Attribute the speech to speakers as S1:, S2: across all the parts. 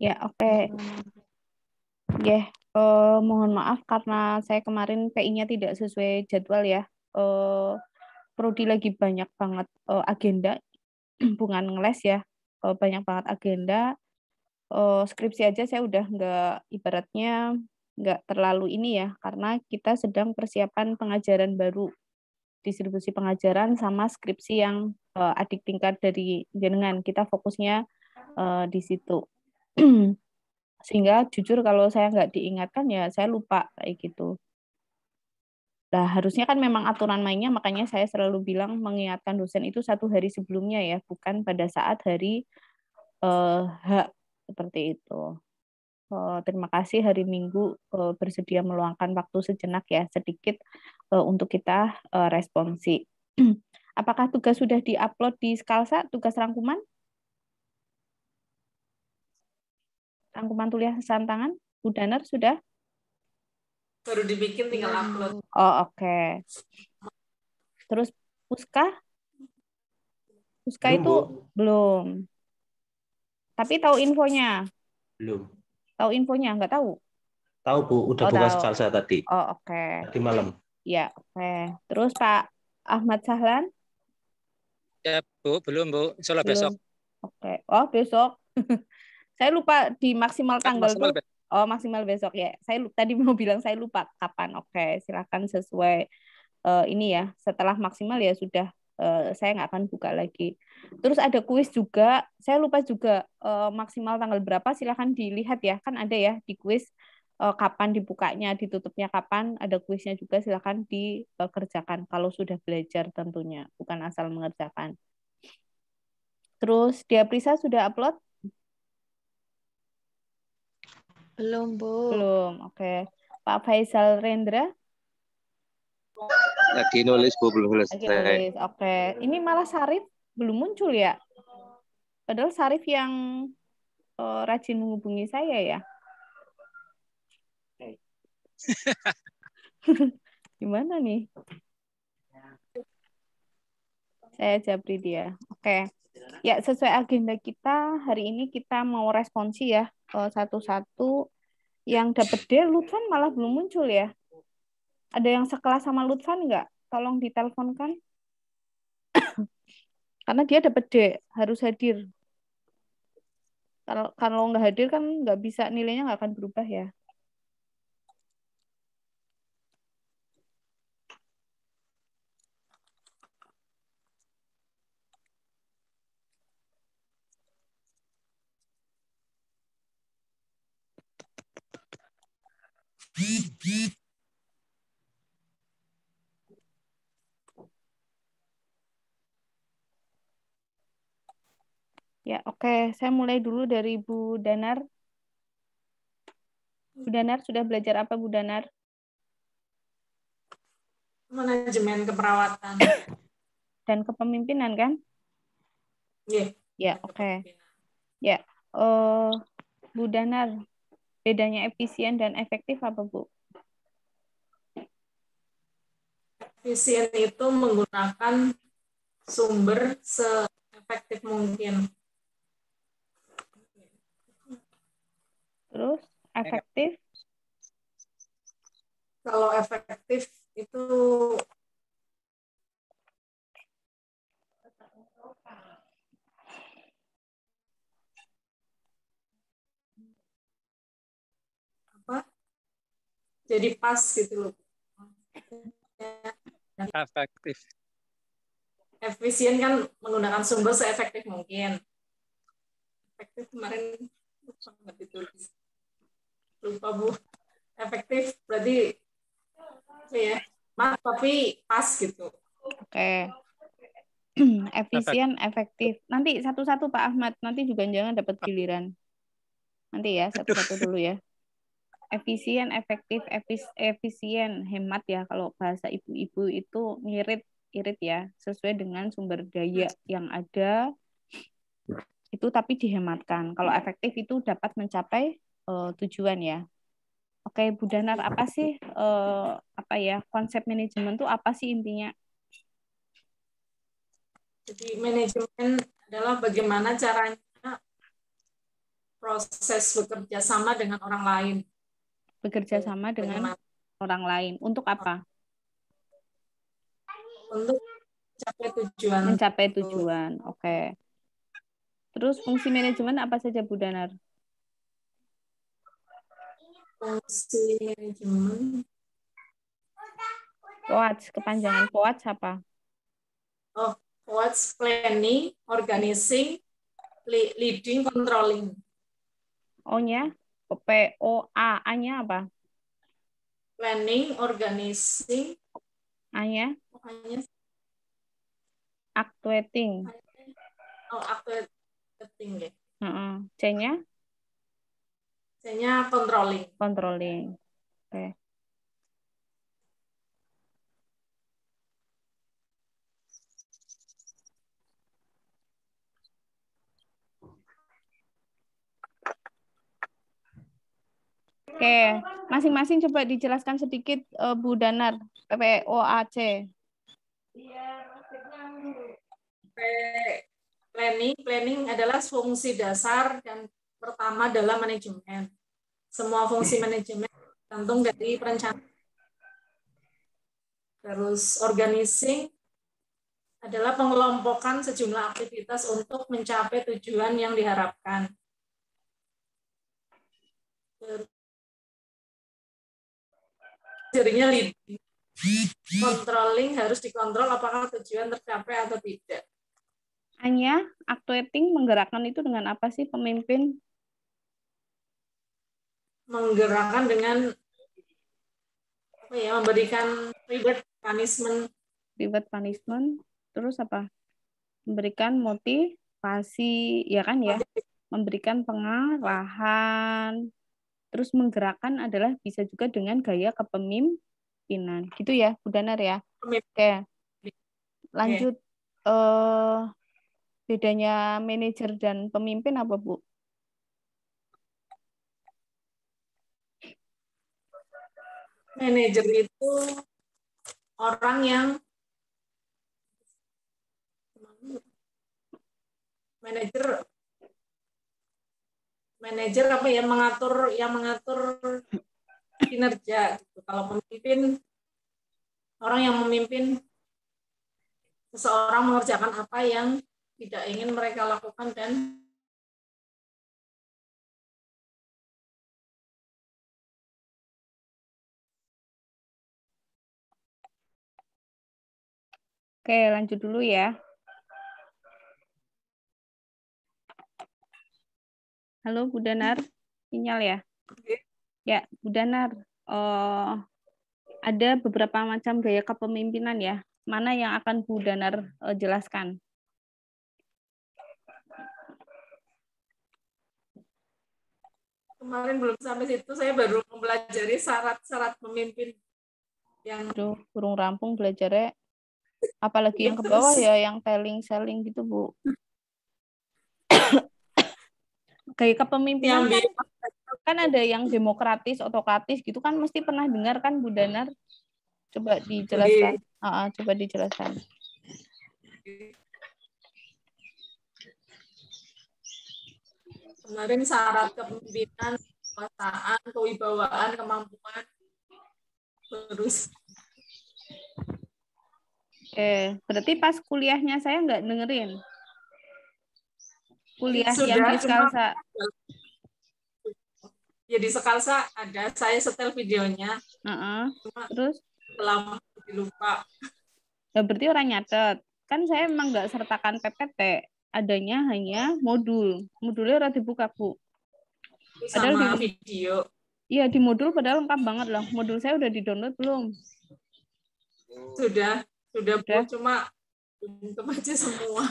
S1: Ya, oke. Ya, mohon maaf karena saya kemarin PI-nya tidak sesuai jadwal ya. Prodi lagi banyak banget agenda, bukan ngeles ya. Banyak banget agenda. Skripsi aja saya udah ibaratnya nggak terlalu ini ya, karena kita sedang persiapan pengajaran baru, distribusi pengajaran sama skripsi yang adik tingkat dari jenengan. Kita fokusnya di situ. Sehingga jujur kalau saya nggak diingatkan ya saya lupa kayak gitu. Nah, harusnya kan memang aturan mainnya, makanya saya selalu bilang mengingatkan dosen itu 1 hari sebelumnya ya, bukan pada saat hari H seperti itu. Terima kasih hari Minggu bersedia meluangkan waktu sejenak ya, sedikit untuk kita responsi. Apakah tugas sudah diupload di Skalsa, tugas rangkuman? Rangkuman tulisan tangan? Bu Danar sudah?
S2: Baru dibikin tinggal upload.
S1: Oh, oke. Terus Puska? Puska
S3: Belum,
S1: itu
S3: Bu.
S1: belum. Tapi tahu infonya?
S3: Belum.
S1: Tahu infonya? Nggak tahu?
S3: Tahu, Bu. Udah
S1: Oh,
S3: buka
S1: tahu.
S3: Skalsa tadi.
S1: Oh, oke.
S3: Tadi malam.
S1: Ya, oke. Terus Pak Ahmad Sahlan?
S4: Ya, Bu, belum, Bu. Insya Allah besok.
S1: Belum. Oke. Oh, besok. Saya lupa di maksimal tanggal
S4: Maksimal
S1: tuh. Oh, maksimal besok ya. Saya tadi mau bilang saya lupa kapan. Oke, silakan sesuai ini ya. Setelah maksimal ya sudah, saya nggak akan buka lagi. Terus ada kuis juga. Saya lupa juga maksimal tanggal berapa. Silakan dilihat ya. Kan ada ya di kuis kapan dibukanya, ditutupnya kapan. Ada kuisnya juga. Silakan dikerjakan kalau sudah belajar tentunya, bukan asal mengerjakan. Terus Dia Prisa sudah upload?
S5: Belum, Bu.
S1: Belum, oke. Pak Faisal Rendra?
S6: Lagi nulis, Bu, belum
S1: Lagi
S6: selesai.
S1: nulis, oke. Ini malah Sarif belum muncul ya? Padahal Sarif yang rajin menghubungi saya ya. Gimana nih? Saya japri dia. Oke. Ya, sesuai agenda kita, hari ini kita mau responsi ya. Satu-satu. Yang dapat D, Lutfan malah belum muncul ya. Ada yang sekelas sama Lutfan nggak? Tolong diteleponkan. Karena dia dapat D, harus hadir. Kalau nggak hadir kan nggak bisa, nilainya nggak akan berubah ya. Ya, oke. Saya mulai dulu dari Bu Danar. Bu Danar sudah belajar apa, Bu Danar?
S2: Manajemen keperawatan.
S1: Dan kepemimpinan kan?
S2: Iya.
S1: Ya, oke. Ya, Bu Danar, bedanya efisien dan efektif apa, Bu?
S2: Efisien itu menggunakan sumber seefektif mungkin.
S1: Terus, efektif?
S2: Kalau efektif itu apa? Jadi pas gitu loh.
S4: Efektif.
S2: Efisien kan menggunakan sumber seefektif mungkin. Efektif kemarin lupa nggak ditulis. Lupa, Bu. Efektif berarti ya, tapi pas gitu.
S1: Oke. Efisien, efektif. Nanti satu-satu Pak Ahmad, nanti juga jangan dapat giliran. Nanti ya, satu-satu dulu ya. Efisien, efektif, efisien, hemat ya. Kalau bahasa ibu-ibu itu irit ya, sesuai dengan sumber daya yang ada, itu tapi dihematkan. Kalau efektif itu dapat mencapai tujuan ya. Oke, Bu Danar, apa sih konsep manajemen itu apa sih intinya?
S2: Jadi manajemen adalah bagaimana caranya proses bekerja sama dengan orang lain.
S1: Bekerja sama dengan
S2: Bagaimana?
S1: orang lain. Untuk apa?
S2: Untuk mencapai tujuan.
S1: Mencapai tujuan. Oke. Terus fungsi manajemen apa saja, Bu Danar?
S2: Fungsi manajemen.
S1: POAJ, kepanjangan POAJ apa?
S2: Oh, what's planning, organizing, leading, controlling.
S1: O-nya? P-O-A. A-nya apa?
S2: Planning, organizing,
S1: A-nya?
S2: pokoknya
S1: Actuating.
S2: acting ya.
S1: C-nya?
S2: C-nya controlling.
S1: Controlling. Oke. Oke, masing-masing coba dijelaskan sedikit, Bu Danar, POAC.
S2: Planning adalah fungsi dasar dan pertama adalah manajemen. Semua fungsi manajemen tergantung dari perencanaan. Terus organizing adalah pengelompokan sejumlah aktivitas untuk mencapai tujuan yang diharapkan. Jadinya leading. Controlling harus dikontrol apakah tujuan tercapai atau tidak.
S1: A-nya, actuating, menggerakkan itu dengan apa sih pemimpin?
S2: Menggerakkan dengan apa ya, memberikan reward punishment.
S1: Reward punishment. Terus apa? Memberikan motivasi, ya kan ya? Memberikan pengarahan. Terus menggerakkan adalah bisa juga dengan gaya kepemimpinan. Gitu ya, Bu Danar ya? Oke. Lanjut. Bedanya manajer dan pemimpin apa, Bu?
S2: Manajer itu orang yang manajer apa ya, mengatur kinerja gitu. Kalau pemimpin, orang yang memimpin seseorang mengerjakan apa yang tidak ingin mereka lakukan dan
S1: Oke, lanjut dulu ya. Halo, Bu Danar. Sinyal ya? Ya, Bu Danar. Ada beberapa macam gaya kepemimpinan ya. Mana yang akan Bu Danar jelaskan?
S2: kemarin belum sampai situ, saya baru mempelajari syarat-syarat pemimpin yang
S1: Aduh, burung rampung belajarnya. Apalagi yang ke bawah ya, yang telling, selling gitu, Bu. Gaya kepemimpinan kan ada yang demokratis, otokratis gitu kan, mesti pernah dengar kan, Bu Danar? Coba dijelaskan. Coba dijelaskan.
S2: kemarin syarat kepemimpinan, kekuasaan, kewibawaan, kemampuan, terus.
S1: Berarti pas kuliahnya saya nggak dengerin. Kuliah
S2: Sudah,
S1: yang di Skalsa.
S2: Ya di Skalsa ada, saya setel videonya.
S1: Terus?
S2: Lama lupa.
S1: Ya, berarti orang nyatet. Kan saya memang nggak sertakan PPT. Adanya hanya modul. Modulnya udah dibuka, Bu.
S2: Sama video.
S1: Iya, di modul padahal lengkap banget loh. Modul saya udah di-download belum?
S2: Sudah. Cuma untuk aja semua.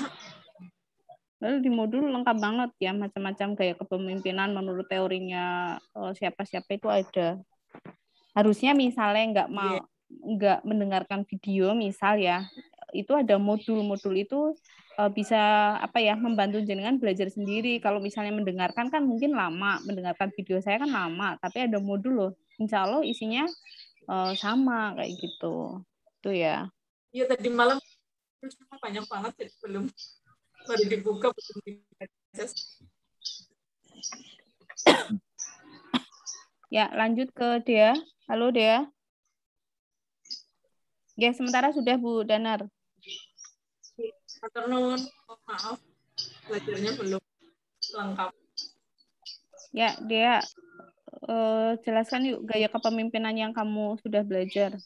S1: Lalu di modul lengkap banget ya, macam-macam gaya kepemimpinan menurut teorinya siapa-siapa itu ada. Harusnya misalnya nggak mendengarkan video, misal ya, itu ada modul itu bisa apa ya, membantu jenengan belajar sendiri. Kalau misalnya mendengarkan kan mungkin lama, mendengarkan video saya kan lama, tapi ada modul loh, insya Allah isinya sama kayak gitu. Itu ya.
S2: Iya, tadi malam banyak banget, jadi baru dibuka, belum dibaca.
S1: Ya, lanjut ke Dea. Halo Dea. Ya, sementara sudah Bu Danar.
S2: Afternoon. Oh, maaf, belajarnya belum lengkap.
S1: Ya, Dea, jelaskan yuk gaya kepemimpinan yang kamu sudah belajar.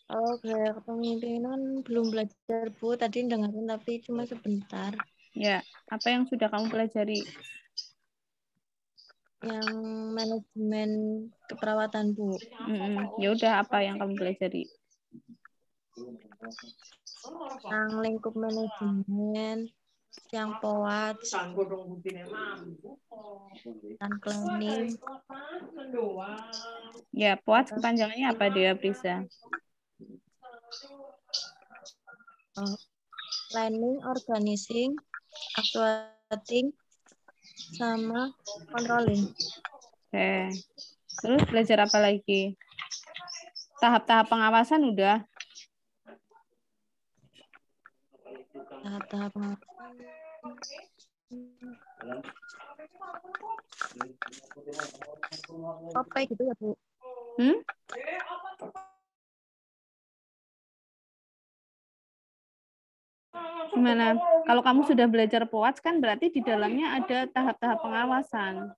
S5: Oh, gaya kepemimpinan belum belajar, Bu. Tadi dengerin tapi cuma sebentar.
S1: Ya, apa yang sudah kamu pelajari?
S5: Yang manajemen keperawatan, Bu.
S1: Ya udah, apa yang kamu pelajari?
S5: Yang lingkup manajemen, yang POAT, dan planning.
S1: Ya, POAT kepanjangannya apa Dea Prisa?
S5: Planning, organizing, actuating, sama controlling.
S1: Oke. Terus belajar apa lagi? Tahap-tahap pengawasan udah?
S5: Tahap-tahap pengawasan. Apa gitu ya, Bu?
S1: Gimana? Kalau kamu sudah belajar POAT kan berarti di dalamnya ada tahap-tahap pengawasan.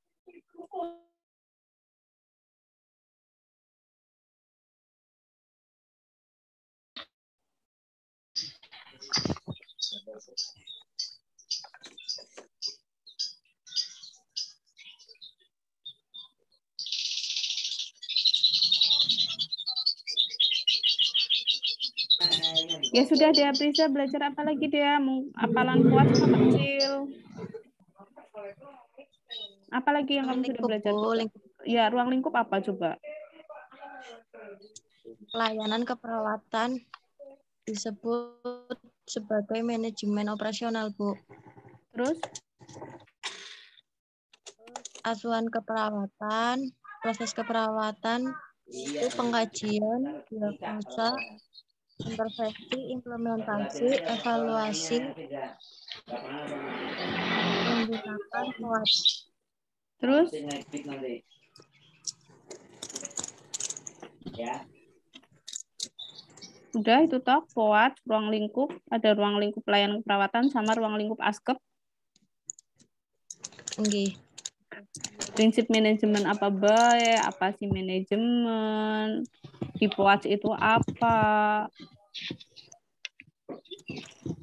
S1: Ya sudah dia Prisa belajar apa lagi dia? Apalan POAT sama kecil. Apalagi yang kamu sudah belajar? Ya, ruang lingkup apa coba?
S5: Pelayanan keperawatan disebut sebagai manajemen operasional, Bu.
S1: Terus?
S5: Asuhan keperawatan, proses keperawatan, itu pengkajian, diagnosa, intervensi, implementasi, evaluasi, menggunakan POAT.
S1: Terus? Udah itu toh, POAT, ruang lingkup, ada ruang lingkup pelayanan keperawatan sama ruang lingkup ASKEP.
S5: Okay.
S1: Prinsip manajemen apa baik, apa sih manajemen, di POAT itu apa.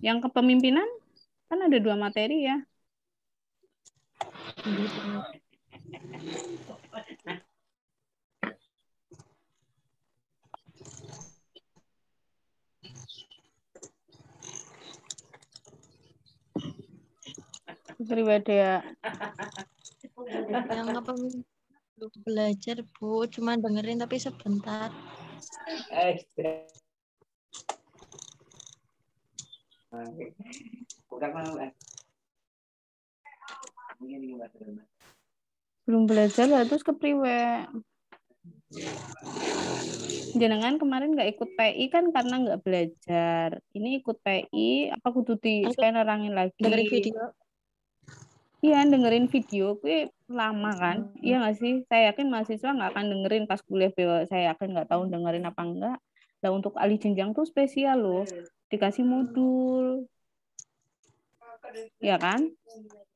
S1: Yang kepemimpinan kan ada 2 materi ya. Pribadi.
S5: Yang apa belajar, Bu, cuma dengerin tapi sebentar.
S1: Belum belajar lah terus ke priwe. Jenengan kemarin nggak ikut PI kan karena nggak belajar. Ini ikut PI, apa kudu di saya nerangin lagi?
S5: Dengerin video.
S1: Iya, dengerin video, gue lama kan? Iya nggak sih? Saya yakin mahasiswa nggak akan dengerin pas kuliah. Saya yakin nggak tahu dengerin apa enggak. Nah, untuk ahli jenjang tuh spesial loh. Dikasih modul. Ya kan?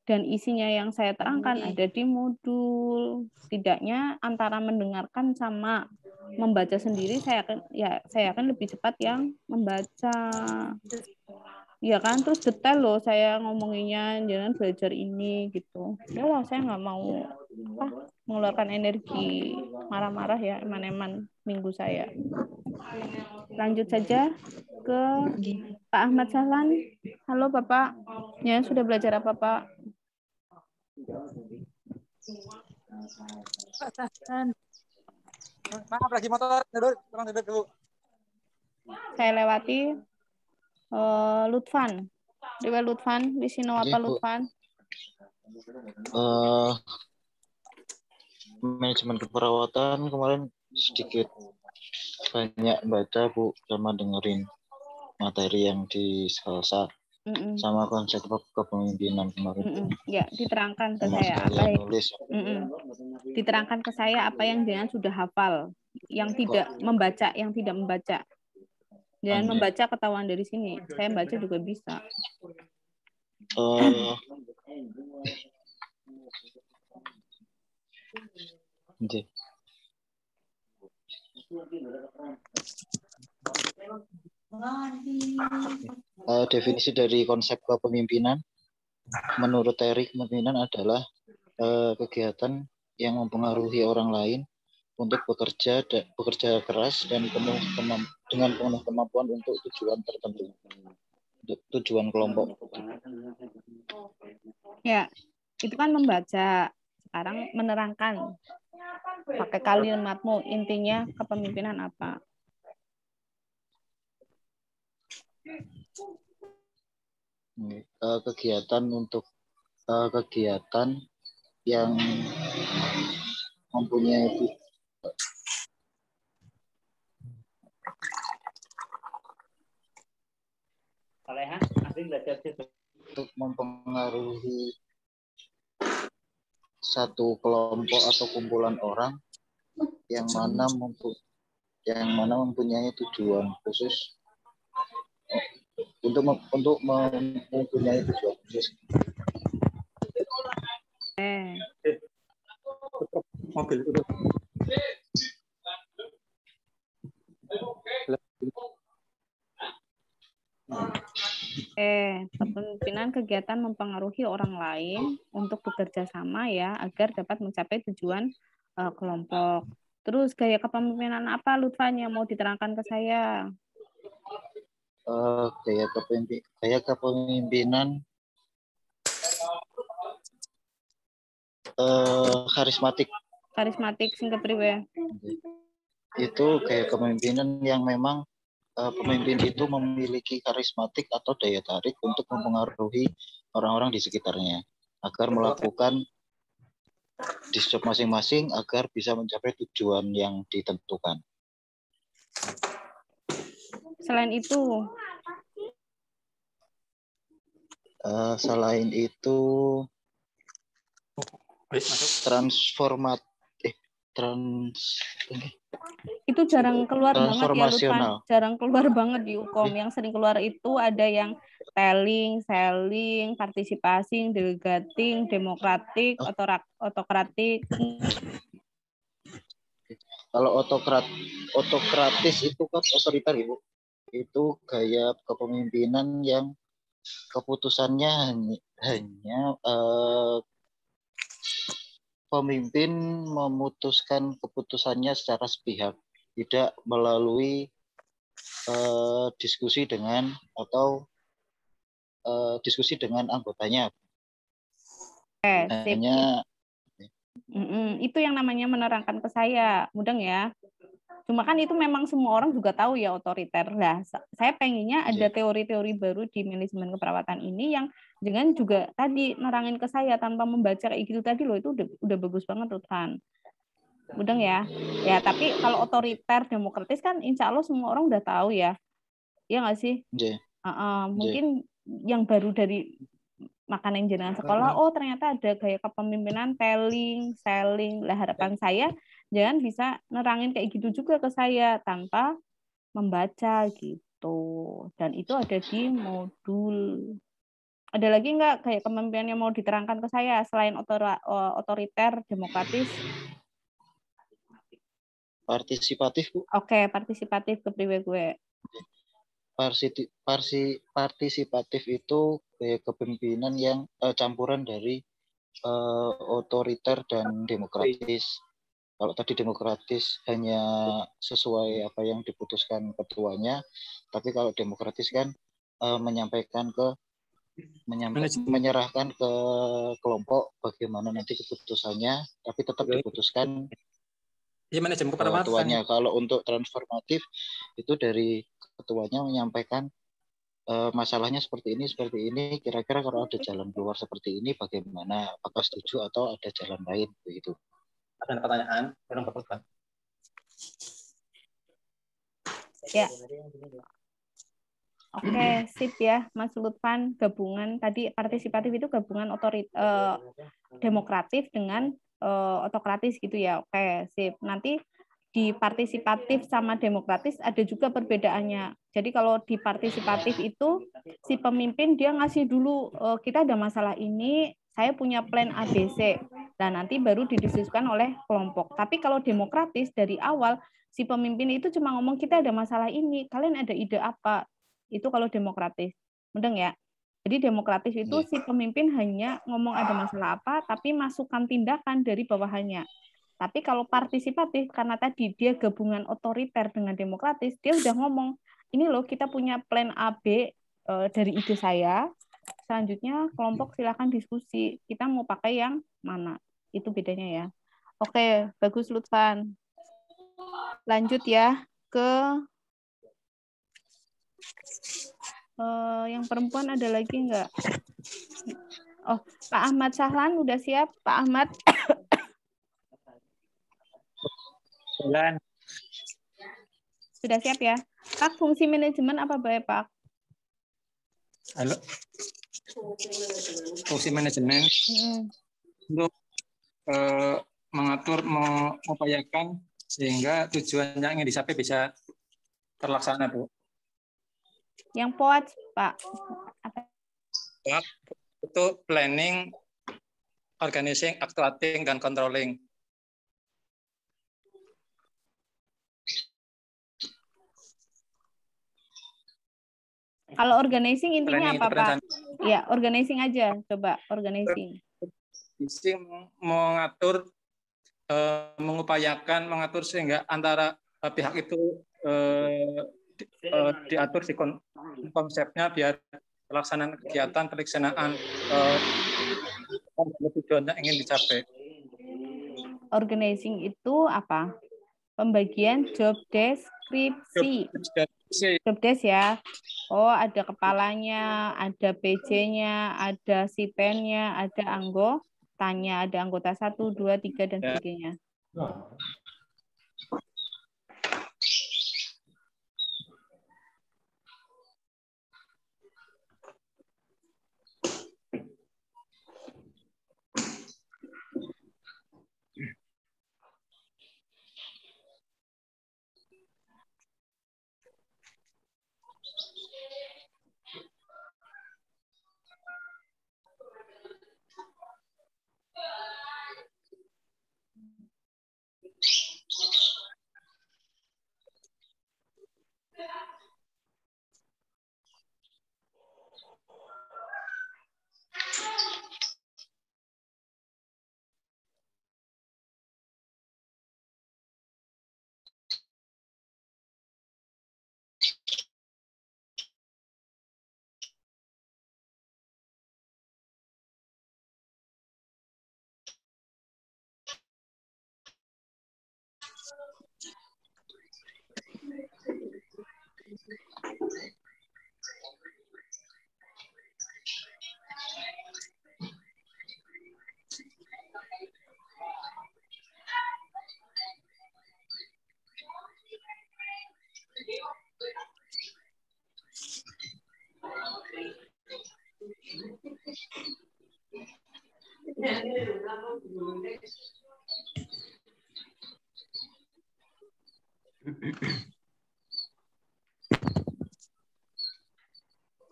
S1: Dan isinya yang saya terangkan ada di modul. Setidaknya antara mendengarkan sama membaca sendiri saya yakin lebih cepat yang membaca. Ya kan, terus detail loh saya ngomonginnya, jangan belajar ini gitu. Udahlah, saya nggak mau mengeluarkan energi marah-marah ya, eman-eman minggu saya. Lanjut saja ke Pak Ahmad Sahlan. Halo Bapak, ya sudah belajar apa Pak?
S3: Maaf lagi motor tidur, kurang tidur dulu.
S1: Saya lewati Lutfan. Dewa Lutfan, Wisino apa Lutfan?
S6: Manajemen keperawatan kemarin sedikit banyak baca Bu sama dengerin materi yang di Salsa.
S1: Mm-mm.
S6: sama konsep kepemimpinan kemarin.
S1: Mm-mm. Ya, diterangkan ke
S6: Sama
S1: saya apa
S6: sekalian nulis.
S1: Mm-mm. Diterangkan ke saya apa yang jangan sudah hafal, yang tidak membaca, Jangan membaca ketahuan dari sini. Saya baca juga bisa.
S6: Oke. Definisi dari konsep kepemimpinan menurut teori kepemimpinan adalah kegiatan yang mempengaruhi orang lain untuk bekerja keras dan dengan penuh kemampuan untuk tujuan tertentu, untuk tujuan kelompok.
S1: Ya, itu kan membaca. Sekarang menerangkan. Pakai kalimatmu, intinya kepemimpinan apa?
S6: Kegiatan yang mempunyai untuk mempengaruhi satu kelompok atau kumpulan orang yang mana mempunyai tujuan khusus untuk mempunyai tujuan khusus.
S3: Mobil itu.
S1: Kepemimpinan kegiatan mempengaruhi orang lain untuk bekerja sama ya agar dapat mencapai tujuan kelompok. Terus gaya kepemimpinan apa Lutfanya mau diterangkan ke saya?
S6: Gaya kepemimpinan karismatik.
S1: Karismatik sing kepriwe?
S6: Itu gaya kepemimpinan yang memang pemimpin itu memiliki karismatik atau daya tarik untuk mempengaruhi orang-orang di sekitarnya agar melakukan di job masing-masing agar bisa mencapai tujuan yang ditentukan.
S1: Selain itu, itu jarang keluar banget ya Lutfan, jarang keluar banget di UKOM. Yang sering keluar itu ada yang telling, selling, partisipasi, delegating, demokratik, otokratik.
S6: Kalau otokratis itu kan otoriter, Ibu. Itu gaya kepemimpinan yang keputusannya hanya pemimpin memutuskan keputusannya secara sepihak, tidak melalui diskusi dengan anggotanya. Hanya
S1: itu yang namanya menerangkan ke saya, mudeng ya. Cuma kan itu memang semua orang juga tahu ya otoriter. Nah, saya pengennya ada teori-teori baru di manajemen keperawatan ini yang dengan juga tadi nerangin ke saya tanpa membaca kayak gitu tadi loh, itu udah bagus banget Lutfan. Mudeng ya. Ya, tapi kalau otoriter demokratis kan insya Allah semua orang udah tahu ya. Iya nggak sih? Mungkin yang baru dari makanan jenengan sekolah, oh ternyata ada gaya kepemimpinan telling, selling. Lah harapan saya jangan bisa nerangin kayak gitu juga ke saya tanpa membaca gitu. Dan itu ada di modul. Ada lagi nggak kayak kepemimpinan yang mau diterangkan ke saya selain otoriter, demokratis?
S6: Partisipatif, Bu.
S1: Oke, partisipatif kepriwe gue.
S6: Partisipatif itu gaya kepemimpinan yang campuran dari otoriter dan demokratis. Kalau tadi demokratis hanya sesuai apa yang diputuskan ketuanya, tapi kalau demokratis kan menyerahkan ke kelompok bagaimana nanti keputusannya, tapi tetap diputuskan ketuanya. Kalau untuk transformatif itu dari ketuanya menyampaikan masalahnya seperti ini, kira-kira kalau ada jalan keluar seperti ini bagaimana, apakah setuju atau ada jalan lain begitu.
S3: Ada pertanyaan? Tolong Bapak.
S1: Ya. Oke, sip ya, Mas Lutfan. Gabungan tadi partisipatif itu gabungan demokratif dengan otokratis gitu ya. Oke, sip. Nanti di partisipatif sama demokratis ada juga perbedaannya. Jadi kalau di partisipatif itu si pemimpin dia ngasih dulu kita ada masalah ini, saya punya plan ABC. Dan nanti baru didiskusikan oleh kelompok. Tapi kalau demokratis dari awal si pemimpin itu cuma ngomong kita ada masalah ini, kalian ada ide apa? Itu kalau demokratis. Mendeng ya? Jadi demokratis itu si pemimpin hanya ngomong ada masalah apa, tapi masukkan tindakan dari bawahannya. Tapi kalau partisipatif, karena tadi dia gabungan otoriter dengan demokratis, dia udah ngomong, ini loh kita punya plan A, B dari ide saya, selanjutnya kelompok silakan diskusi, kita mau pakai yang mana. Itu bedanya ya. Oke, bagus Lutfan. Lanjut ya ke yang perempuan ada lagi enggak? Oh, Pak Ahmad Sahlan udah siap? Pak Ahmad. Sudah siap ya? Pak, fungsi manajemen apa Bapak, Pak?
S4: Halo. Fungsi manajemen untuk mengatur, mengupayakan sehingga tujuan yang ingin dicapai bisa terlaksana, Bu.
S1: Yang POAC, Pak.
S4: POAC itu planning, organizing, actuating, dan controlling.
S1: Kalau organizing intinya
S4: Planning
S1: apa, Pak? Ya, organizing aja. Coba, organizing.
S4: Mengatur, mengupayakan, sehingga antara pihak itu diatur di konsepnya biar pelaksanaan kegiatan, pelaksanaan tujuan yang ingin dicapai.
S1: Organizing itu apa? Pembagian job deskripsi. Job desk ya. Oh, ada kepalanya, ada PJ-nya, ada sipennya, ada anggotanya, ada anggota 1, 2, 3, dan sebagainya.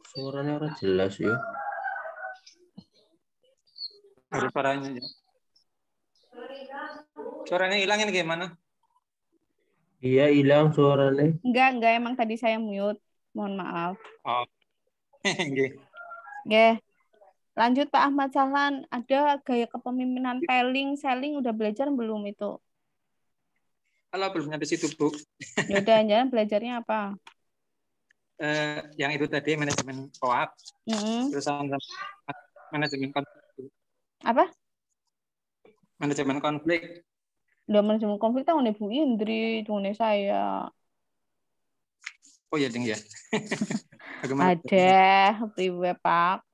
S7: Suaranya ora jelas ya.
S4: Ada suaranya ya. Suaranya hilangin gimana?
S7: Iya, hilang suaranya.
S1: Enggak, emang tadi saya mute. Mohon maaf.
S4: Oh.
S1: Oke. Lanjut Pak Ahmad Sahlan, ada gaya kepemimpinan selling udah belajar belum itu?
S4: Kalau belum nyampe situ, Bu.
S1: Ya udah, jangan belajarnya apa?
S4: Yang itu tadi manajemen POAC, terus manajemen konflik.
S1: Apa?
S4: Manajemen konflik.
S1: Udah manajemen konflik tahun Ibu Indri, tahun saya.
S4: Oh ya, Ding ya.
S1: Ada, priwe Pak.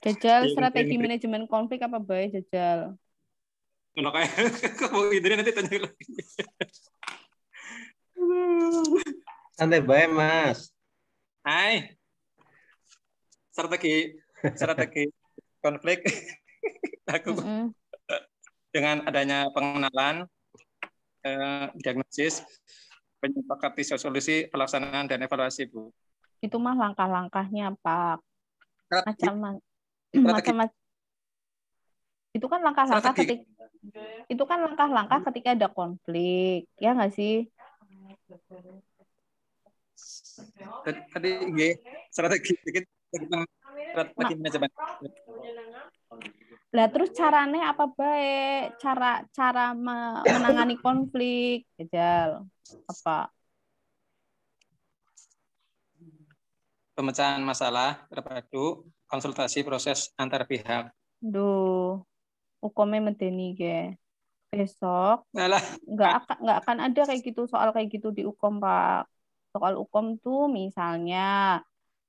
S1: Jajal strategi manajemen konflik apa baik jajal?
S4: Kalau kayak kamu Indri nanti tanya lagi.
S7: Santai bae, Mas.
S4: Hai, strategi konflik. Aku
S1: Mm-mm.
S4: dengan adanya pengenalan, diagnosis, penyepakati solusi, pelaksanaan dan evaluasi, Bu.
S1: Itu mah langkah-langkahnya, Pak.
S4: Strategi,
S1: Macam itu kan langkah-langkah
S4: strategi.
S1: ketika ada konflik, ya nggak sih?
S4: Tadi strategi sedikit tentang strategi manajemen.
S1: Lah terus caranya apa baik? Cara menangani konflik, Jal. Apa?
S4: Pemecahan masalah terpadu, konsultasi proses antar pihak.
S1: Duh, hukumnya medeni ge. Besok
S4: Alah,
S1: nggak akan ada kayak gitu, soal kayak gitu di hukum, Pak. Soal hukum tuh misalnya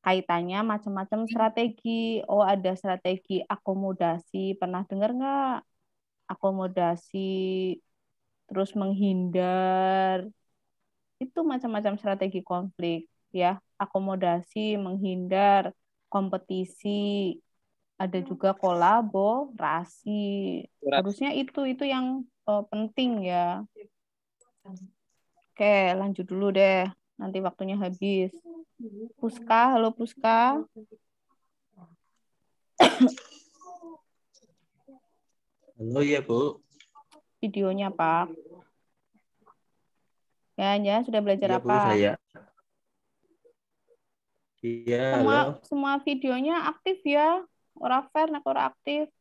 S1: kaitannya macam-macam strategi. Oh, ada strategi akomodasi. Pernah dengar nggak? Akomodasi, terus menghindar. Itu macam-macam strategi konflik, ya. Akomodasi, menghindar, kompetisi, ada juga kolaborasi. Harusnya itu yang penting ya. Oke, lanjut dulu deh. Nanti waktunya habis. Puska, halo Puska.
S7: Halo ya, Bu.
S1: Videonya, Pak. Ya, sudah belajar
S7: Iya, Bu,
S1: apa?
S7: saya. Iya, halo.
S1: Semua videonya aktif ya. Ora fair, nek ora aktif.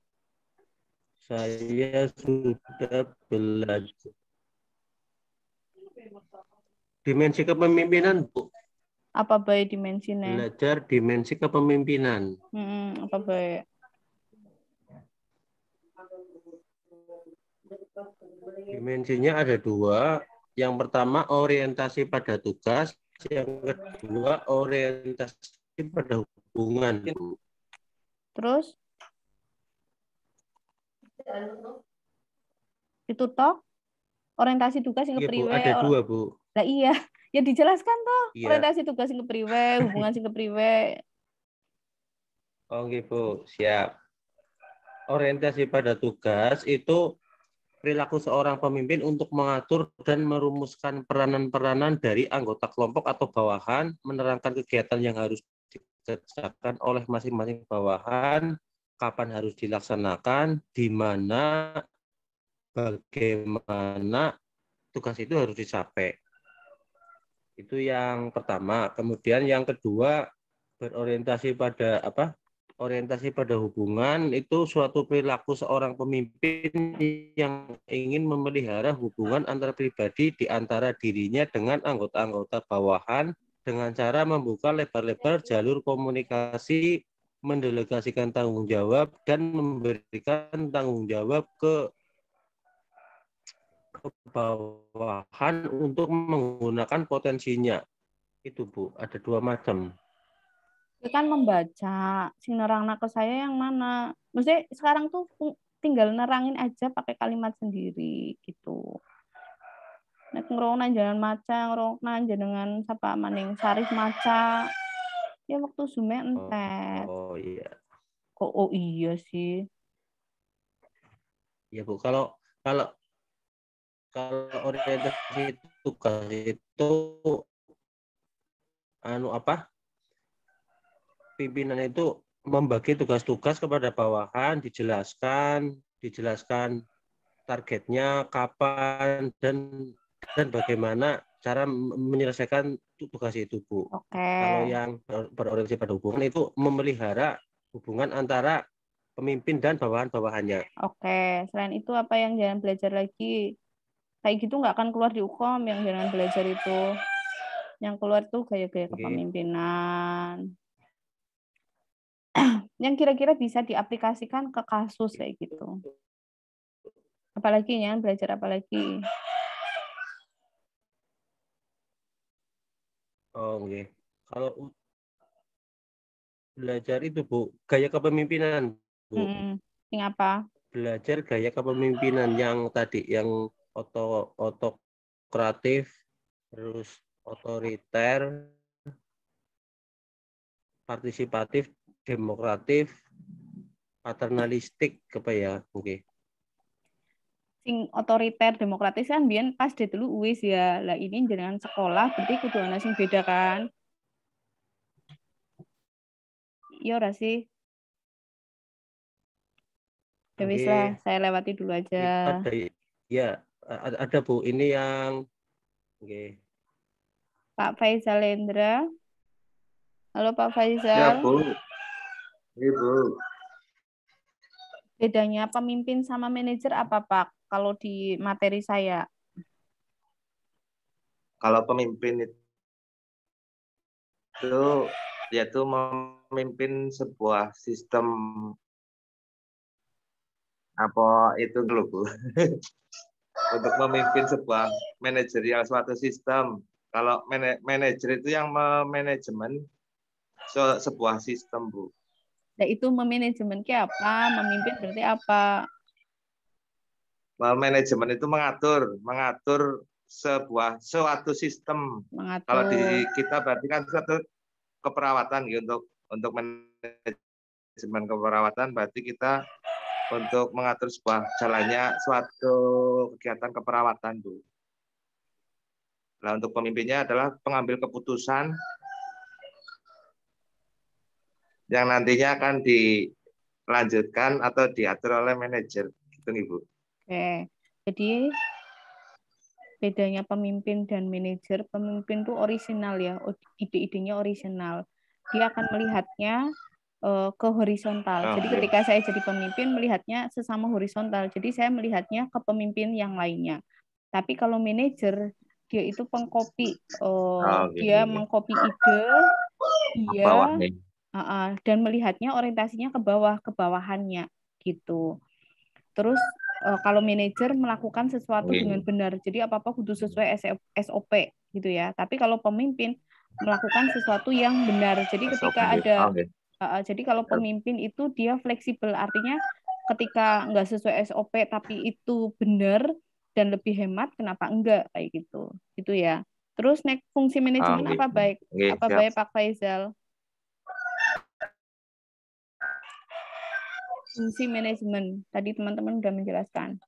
S7: Saya sudah belajar. Dimensi kepemimpinan, Bu.
S1: Apa baik dimensinya?
S7: Belajar dimensi kepemimpinan.
S1: Apa baik?
S7: Dimensinya ada dua. Yang pertama orientasi pada tugas, yang kedua orientasi pada hubungan.
S1: Terus? Itu toh orientasi tugas yang
S7: Iya, Bu,
S1: kepriwe.
S7: ada dua, Bu.
S1: Lah iya, ya dijelaskan toh.
S7: Iya.
S1: Orientasi tugas yang kepriwe, hubungan yang kepriwe.
S7: Oke, Bu, siap. Orientasi pada tugas itu perilaku seorang pemimpin untuk mengatur dan merumuskan peranan-peranan dari anggota kelompok atau bawahan, menerangkan kegiatan yang harus dikerjakan oleh masing-masing bawahan, kapan harus dilaksanakan, di mana, bagaimana tugas itu harus dicapai. Itu yang pertama. Kemudian yang kedua, berorientasi pada apa? Orientasi pada hubungan itu suatu perilaku seorang pemimpin yang ingin memelihara hubungan antar pribadi di antara dirinya dengan anggota-anggota bawahan dengan cara membuka lebar-lebar jalur komunikasi, mendelegasikan tanggung jawab, dan memberikan tanggung jawab ke bawahan untuk menggunakan potensinya. Itu, Bu, ada dua macam.
S1: Ya kan membaca, sing nerangna ke saya yang mana? Maksudnya sekarang tuh tinggal nerangin aja pakai kalimat sendiri gitu. Nek ngrungokna jangan maca, ngrungokna jenengan sapa maning Sarif maca. Ya waktu Zume entet.
S7: Oh iya.
S1: Kok oh iya sih.
S7: Ya, Bu, kalau orientasi tugas itu pimpinan itu membagi tugas-tugas kepada bawahan, dijelaskan targetnya kapan dan bagaimana cara menyelesaikan tugas itu, Bu.
S1: Oke.
S7: Kalau yang berorientasi pada hubungan itu memelihara hubungan antara pemimpin dan bawahan-bawahannya.
S1: Oke, selain itu apa yang jangan belajar lagi? Kayak gitu nggak akan keluar di UKOM yang jangan belajar itu. Yang keluar tuh gaya-gaya kepemimpinan. Yang kira-kira bisa diaplikasikan ke kasus kayak gitu. Apalagi ya, belajar apalagi.
S7: Oh, oke. Kalau belajar itu, Bu, gaya kepemimpinan, Bu.
S1: Yang apa?
S7: Belajar gaya kepemimpinan yang tadi, yang otokratif, terus otoriter, partisipatif, demokratif, paternalistik apa ya? Oke.
S1: Sing otoriter demokratis kan biyen pas de telu wis ya. Lah ini jenengan sekolah berarti kudu ana sing beda kan? Iya ora sih? Ya wis
S7: Oke.
S1: lah, saya lewati dulu aja.
S7: Ada ya, ada Bu. Ini yang oke.
S1: Pak Faisal Endra. Halo Pak
S8: Ya,
S1: Faisal.
S8: Bu. Ibu.
S1: Bedanya pemimpin sama manajer apa Pak? Kalau di materi saya.
S8: Kalau pemimpin itu yaitu memimpin sebuah sistem apa itu dulu Bu. Untuk memimpin sebuah manajerial suatu sistem. Kalau manajer itu yang memanajemen sebuah sistem Bu.
S1: Nah itu memanajemen ke apa? Memimpin berarti apa?
S8: Manajemen itu mengatur suatu sistem.
S1: Mengatur.
S8: Kalau di kita berarti kan suatu keperawatan gitu untuk manajemen keperawatan berarti kita untuk mengatur sebuah jalannya suatu kegiatan keperawatan Bu. Nah, untuk pemimpinnya adalah pengambil keputusan yang nantinya akan dilanjutkan atau diatur oleh manajer gitu nih Bu.
S1: Oke. Jadi bedanya pemimpin dan manajer, pemimpin itu orisinal ya, ide-idenya orisinal. Dia akan melihatnya ke horizontal.
S8: Oh,
S1: jadi
S8: iya.
S1: ketika saya jadi pemimpin melihatnya sesama horizontal. Jadi saya melihatnya ke pemimpin yang lainnya. Tapi kalau manajer dia itu pengkopi, dia mengkopi ide, dia dan melihatnya orientasinya ke bawah, ke bawahannya gitu. Terus kalau manajer melakukan sesuatu dengan benar, jadi apa-apa kudu sesuai SOP gitu ya. Tapi kalau pemimpin melakukan sesuatu yang benar, jadi ketika ada, jadi kalau pemimpin itu dia fleksibel, artinya ketika nggak sesuai SOP tapi itu benar dan lebih hemat, kenapa enggak kayak gitu, gitu ya. Terus next fungsi manajemen apa baik, apa baik Pak Faisal? Fungsi manajemen tadi teman-teman sudah menjelaskan.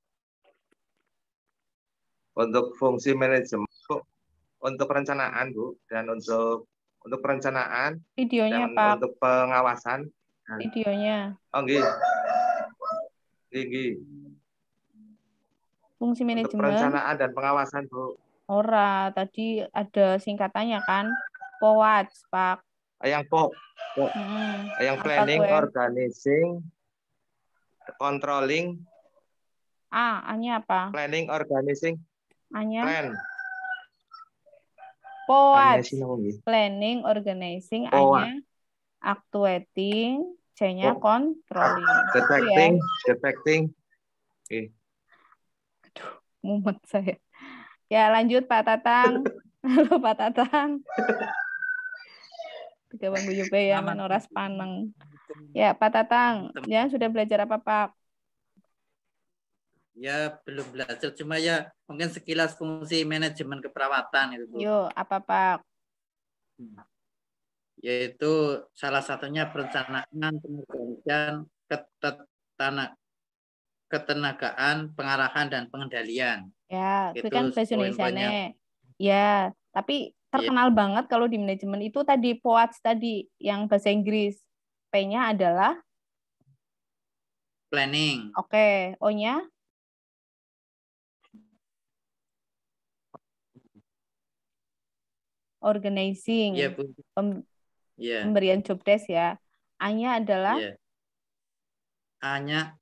S8: Untuk fungsi manajemen untuk perencanaan Bu dan untuk perencanaan
S1: videonya
S8: dan
S1: Pak.
S8: Untuk pengawasan
S1: videonya.
S8: Oh nggih. Nggih.
S1: Fungsi manajemen.
S8: Untuk perencanaan dan pengawasan Bu.
S1: Ora, tadi ada singkatannya kan? POWAS Pak.
S8: Yang yang planning, organizing, controlling.
S1: A-nya apa?
S8: Planning, organizing.
S1: A-nya?
S8: Plan.
S1: POWAS. Planning, organizing. A-nya actuating. C-nya controlling.
S8: Detecting.
S1: Oke. Aduh, mumet saya. Ya, lanjut Pak Tatang. Halo Pak Tatang. Tiga bangku juga ya, menoras paneng. Ya, Pak Tatang, ya sudah belajar apa Pak?
S9: Ya, belum belajar, cuma ya mungkin sekilas fungsi manajemen keperawatan itu.
S1: Yo, apa Pak?
S9: Yaitu salah satunya perencanaan, pengorganisasian, ketenagaan, pengarahan, dan pengendalian.
S1: Ya, itu kan bahasa Indonesia-nya. Ya, tapi terkenal banget kalau di manajemen itu tadi POWAS tadi yang bahasa Inggris. P-nya adalah
S9: planning.
S1: Oke, O-nya organizing.
S9: Iya, Bu.
S1: Pemberian job desk ya. A-nya adalah
S9: A-nya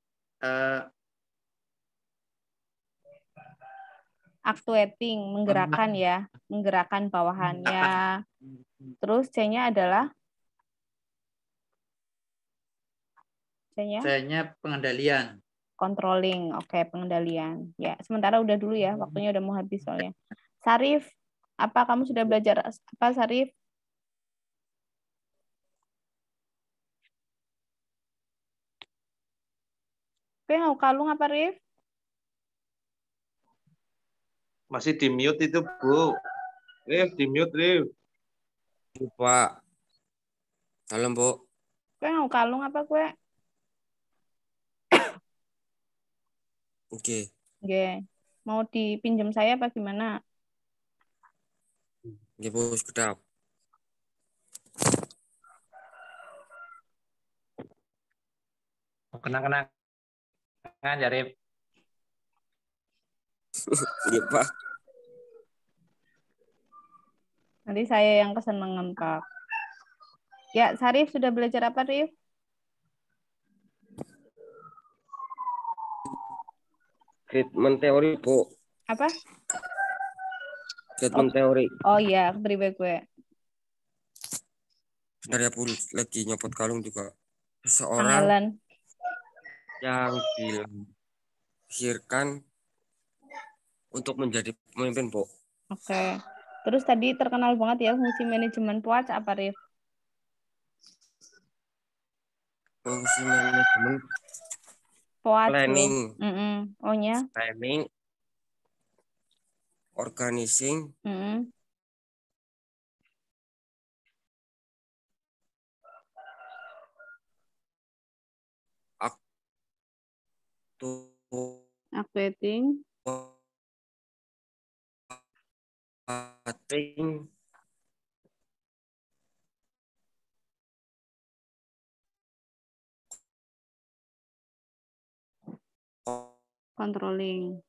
S1: actuating, menggerakkan ya, menggerakkan bawahannya. Terus C-nya adalah
S9: C-nya pengendalian.
S1: Controlling. Oke, pengendalian. Ya, sementara udah dulu ya, waktunya udah mau habis soalnya. Sarif, apa kamu sudah belajar apa Sarif? Oke, mau kalung apa Rif?
S8: Masih di mute itu Bu. Rif, di mute, Rif.
S10: Pak. Dalam, Bu.
S1: Kue mau kalung apa kue?
S10: Oke.
S1: Oke. Mau dipinjam saya apa gimana?
S10: Oke, Bu, sekedap.
S4: Kenang-kenangan ya, Rif.
S10: Iya, Pak.
S1: Nanti saya yang kesenangan, Pak. Ya, Sarif sudah belajar apa, Rif?
S10: Treatment teori, Bu.
S1: Apa?
S10: Treatment teori.
S1: Oh iya, beri gue.
S10: Bentar ya, Bu. Lagi nyopot kalung juga. Seseorang
S1: Pangelan.
S10: yang dilahirkan untuk menjadi pemimpin, Bu.
S1: Oke. Terus tadi terkenal banget ya fungsi manajemen POAC apa, Rif?
S10: Fungsi manajemen
S1: POAC
S10: planning.
S1: O-nya?
S10: Planning, organizing,
S1: Activating. Controlling.